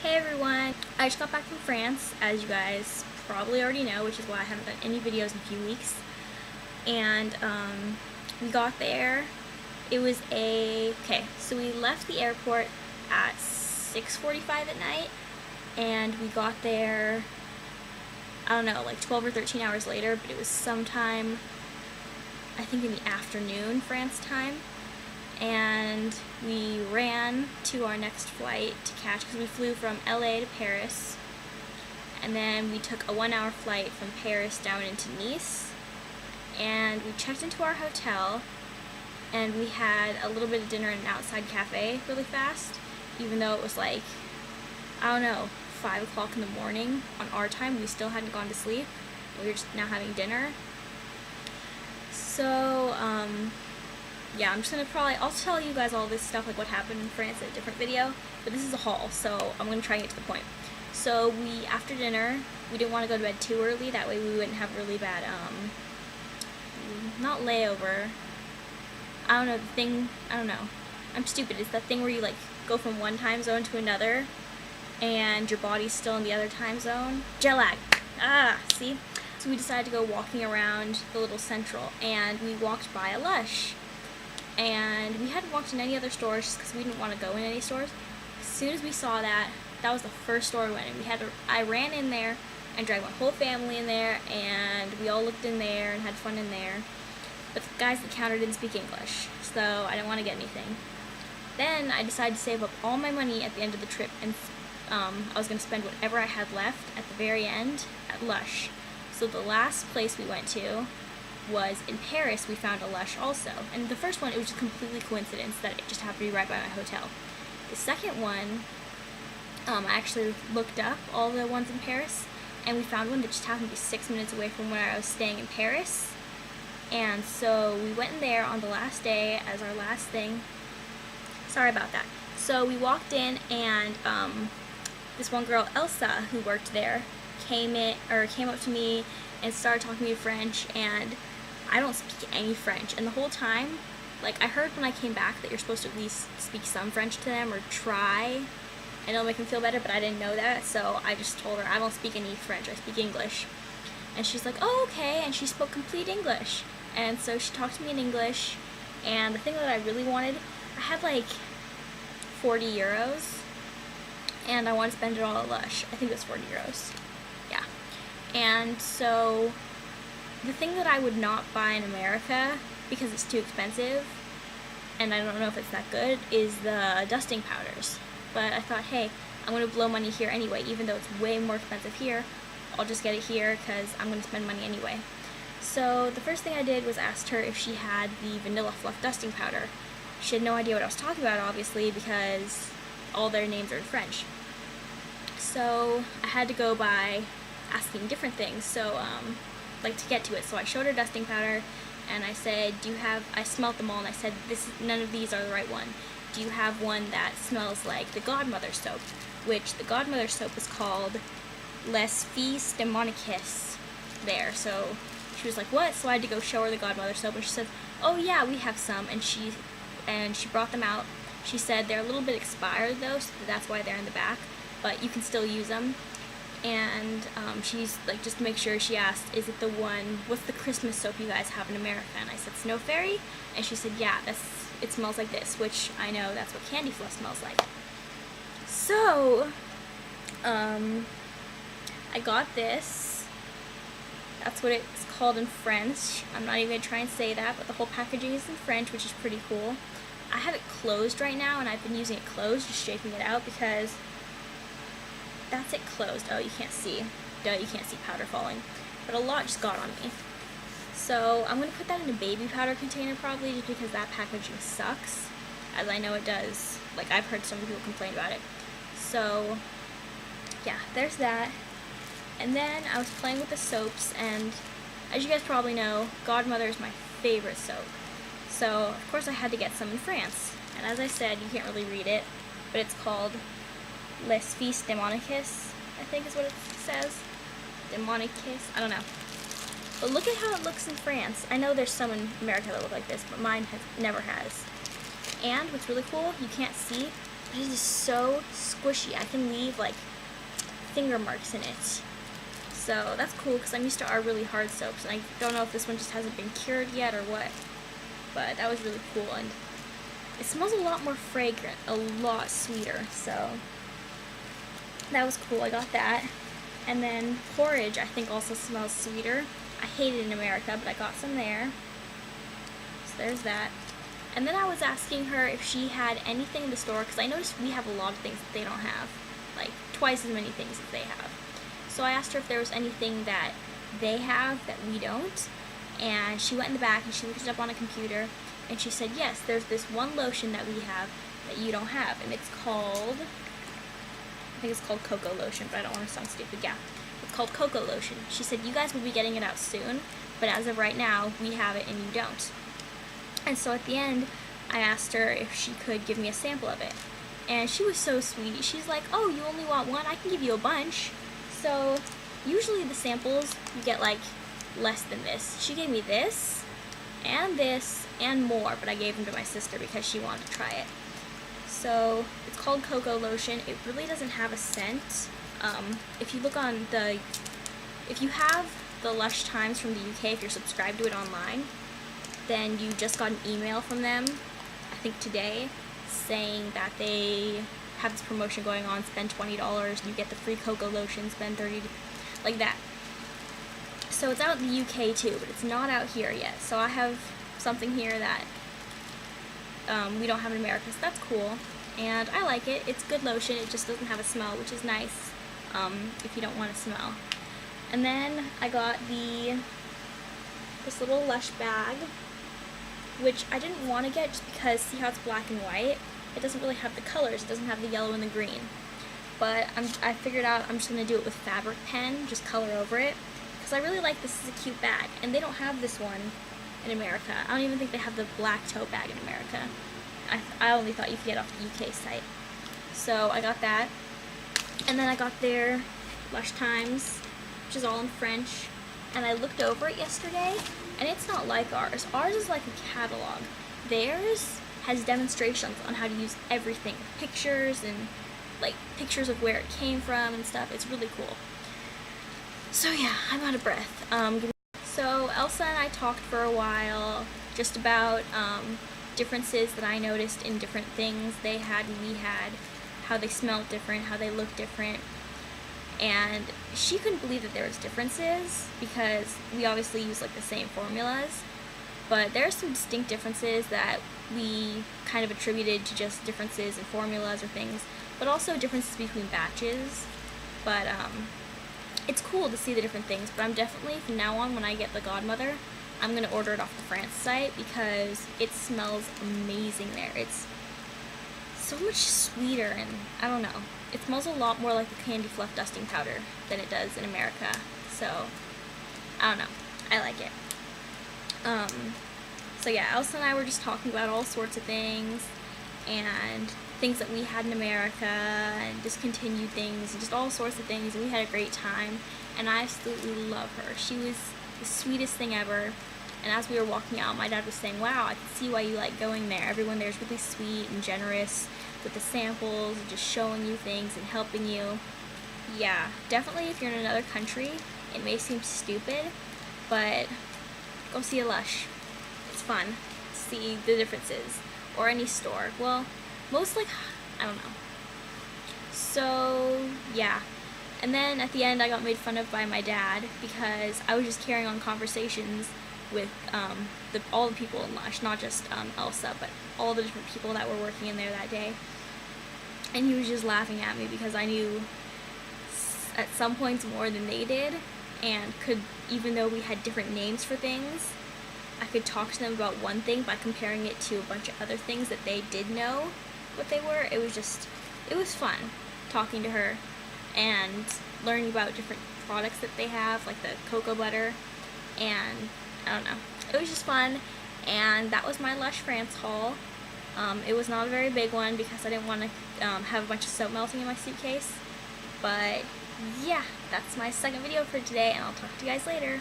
Hey everyone! I just got back from France, as you guys probably already know, which is why I haven't done any videos in a few weeks. And we got there. It was so we left the airport at 6:45 at night, and we got there, I don't know, like 12 or 13 hours later, but it was sometime, I think in the afternoon, France time. And we ran to our next flight to catch, because we flew from LA to Paris, and then we took a 1-hour flight from Paris down into Nice, and we checked into our hotel, and we had a little bit of dinner in an outside cafe really fast, even though it was like, I don't know, 5 o'clock in the morning on our time. We still hadn't gone to sleep. We were just now having dinner. So, yeah, I'm just gonna I'll tell you guys all this stuff, like what happened in France in a different video, but this is a haul, so I'm gonna try and get to the point. So after dinner, we didn't want to go to bed too early, that way we wouldn't have really bad, not layover, I don't know, I'm stupid, it's that thing where you like go from one time zone to another, and your body's still in the other time zone. Jet lag, see? So we decided to go walking around the little central, and we walked by a Lush. And we hadn't walked in any other stores just because we didn't want to go in any stores. As soon as we saw that was the first store we went in. I ran in there and dragged my whole family in there, and we all looked in there and had fun in there. But the guys at the counter didn't speak English, so I didn't want to get anything. Then I decided to save up all my money at the end of the trip, and I was going to spend whatever I had left at the very end at Lush. So the last place we went to was in Paris. We found a Lush also, and the first one, it was just completely coincidence that it just happened to be right by my hotel. The second one, I actually looked up all the ones in Paris, and we found one that just happened to be 6 minutes away from where I was staying in Paris. And so we went in there on the last day as our last thing. Sorry about that. So we walked in, and this one girl, Elsa, who worked there, came up to me and started talking to me in French, and I don't speak any French, and the whole time, like, I heard when I came back that you're supposed to at least speak some French to them, or try, and it'll make them feel better, but I didn't know that, so I just told her, I don't speak any French, I speak English. And she's like, oh, okay, and she spoke complete English, and so she talked to me in English, and the thing that I really wanted, I had like 40 euros, and I wanted to spend it all at Lush. I think it was 40 euros, yeah. And so the thing that I would not buy in America, because it's too expensive, and I don't know if it's that good, is the dusting powders. But I thought, hey, I'm going to blow money here anyway, even though it's way more expensive here. I'll just get it here because I'm going to spend money anyway. So the first thing I did was asked her if she had the Vanilla Fluff dusting powder. She had no idea what I was talking about, obviously, because all their names are in French. So I had to go by asking different things, so like to get to it. So I showed her dusting powder, and I said, I smelled them all, and I said, none of these are the right one. Do you have one that smells like the Godmother soap? Which the Godmother soap is called Les Filles de Monacis there. So she was like, what? So I had to go show her the Godmother soap, and she said, oh yeah, we have some, and she brought them out. She said they're a little bit expired though, so that's why they're in the back, but you can still use them. And she's like, just to make sure, she asked, is it the one, what's the Christmas soap you guys have in America? And I said, Snow Fairy, and she said, yeah, it smells like this, which I know that's what Candy Fluff smells like. So I got this. That's what it's called in French. I'm not even gonna try and say that, but the whole packaging is in French, which is pretty cool. I have it closed right now, and I've been using it closed, just shaking it out, because that's it closed. Oh, you can't see. Duh, you can't see powder falling. But a lot just got on me. So I'm going to put that in a baby powder container probably, just because that packaging sucks. As I know it does. Like, I've heard some people complain about it. So, yeah, there's that. And then I was playing with the soaps, and as you guys probably know, Godmother is my favorite soap. So, of course I had to get some in France. And as I said, you can't really read it, but it's called Les Filles de Monacis, I think is what it says. De Monacis, I don't know. But look at how it looks in France. I know there's some in America that look like this, but mine never has. And what's really cool, you can't see, But it is so squishy. I can leave like finger marks in it. So that's cool because I'm used to our really hard soaps, and I don't know if this one just hasn't been cured yet or what. But that was really cool, and it smells a lot more fragrant, a lot sweeter. So that was cool. I got that. And then porridge, I think, also smells sweeter. I hate it in America, but I got some there. So there's that. And then I was asking her if she had anything in the store, because I noticed we have a lot of things that they don't have, like twice as many things as they have. So I asked her if there was anything that they have that we don't, and she went in the back and she looked it up on a computer, and she said, yes, there's this one lotion that we have that you don't have, and it's called, I think it's called cocoa lotion, but I don't want to sound stupid. Yeah, it's called cocoa lotion. She said, you guys will be getting it out soon, but as of right now, we have it and you don't. And so at the end, I asked her if she could give me a sample of it. And she was so sweet. She's like, oh, you only want one? I can give you a bunch. So usually the samples, you get like less than this. She gave me this and more, but I gave them to my sister because she wanted to try it. So it's called cocoa lotion. It really doesn't have a scent. If you look on if you have the Lush Times from the UK, if you're subscribed to it online, then you just got an email from them, I think today, saying that they have this promotion going on, spend $20, you get the free cocoa lotion, spend $30, like that. So it's out in the UK too, but it's not out here yet. So I have something here that we don't have in America, so that's cool. And I like it. It's good lotion. It just doesn't have a smell, which is nice if you don't want to smell. And then I got this little Lush bag, which I didn't want to get just because, see how it's black and white? It doesn't really have the colors. It doesn't have the yellow and the green. But I figured out I'm just going to do it with fabric pen, just color over it. Because I really like this. Is a cute bag. And they don't have this one in America. I don't even think they have the black tote bag in America. I only thought you could get off the UK site. So I got that. And then I got their Lush Times, which is all in French. And I looked over it yesterday, and it's not like ours. Ours is like a catalog. Theirs has demonstrations on how to use everything. Pictures and like pictures of where it came from and stuff. It's really cool. So yeah, I'm out of breath. So Elsa and I talked for a while just about differences that I noticed in different things they had and we had, how they smelled different, how they looked different. And she couldn't believe that there was differences because we obviously use like the same formulas, but there are some distinct differences that we kind of attributed to just differences in formulas or things, but also differences between batches. But it's cool to see the different things, but I'm definitely, from now on, when I get the Godmother, I'm going to order it off the France site because it smells amazing there. It's so much sweeter, and I don't know. It smells a lot more like the Candy Fluff dusting powder than it does in America. So, I don't know. I like it. So yeah, Elsa and I were just talking about all sorts of things, and things that we had in America, and discontinued things, and just all sorts of things, and we had a great time, and I absolutely love her. She was the sweetest thing ever, and as we were walking out, my dad was saying, wow, I can see why you like going there. Everyone there is really sweet and generous with the samples, and just showing you things and helping you. Yeah, definitely if you're in another country, it may seem stupid, but go see a Lush. It's fun to see the differences. Or any store. Well, most like, I don't know. So, yeah. And then at the end, I got made fun of by my dad because I was just carrying on conversations with all the people in Lush, not just Elsa, but all the different people that were working in there that day. And he was just laughing at me because I knew at some points more than they did, and could, even though we had different names for things, I could talk to them about one thing by comparing it to a bunch of other things that they did know what they were. It was fun talking to her and learning about different products that they have, like the cocoa butter, and I don't know. It was just fun, and that was my Lush France haul. It was not a very big one because I didn't want to have a bunch of soap melting in my suitcase, but yeah, that's my second video for today, and I'll talk to you guys later.